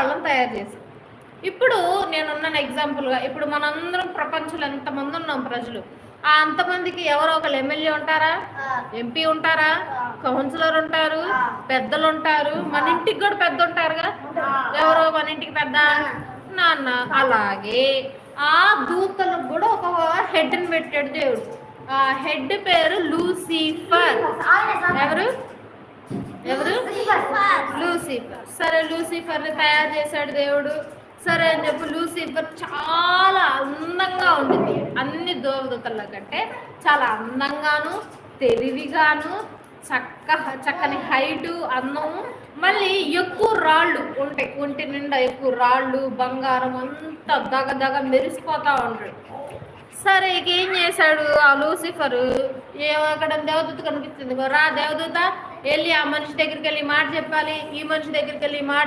వాళ్ళని తయారు చేశాడు. ఇప్పుడు నేనున్నాను ఎగ్జాంపుల్గా. ఇప్పుడు మనందరం ప్రపంచంలో ఎంతమంది ఉన్నాం ప్రజలు, ఆ అంతమందికి ఎవరో ఒకళ్ళు ఎమ్మెల్యే ఉంటారా, ఎంపీ ఉంటారా, కౌన్సిలర్ ఉంటారు, పెద్దలు ఉంటారు, మన ఇంటికి కూడా పెద్ద ఉంటారుగా. ఎవరో మన ఇంటికి పెద్ద నాన్న. అలాగే ఆ దూతలకు కూడా ఒక హెడ్ని పెట్టాడు దేవుడు. ఆ హెడ్ పేరు లూసిఫర్. ఎవరు ఎవరు లూసిఫర్. సరే, లూసిఫర్ని తయారు చేశాడు దేవుడు. సరే అని చెప్పి లూసిఫర్ చాలా అందంగా ఉండింది. అన్ని దేవదూతల కంటే చాలా అందంగాను, తెలివిగాను, చక్కని హైటు, అందము, మళ్ళీ ఎక్కువ రాళ్ళు ఉంటాయి. ఒంటి నిండా ఎక్కువ రాళ్ళు, బంగారం అంతా దగ మెరిసిపోతా ఉంటాడు. సరే, ఇక ఏం చేశాడు ఆ లూసిఫరు? అక్కడ దేవదూత కనిపిస్తుంది, రా దేవదూత వెళ్ళి ఆ మనిషి దగ్గరికి వెళ్ళి మాట చెప్పాలి, ఈ మనిషి దగ్గరికి వెళ్ళి మాట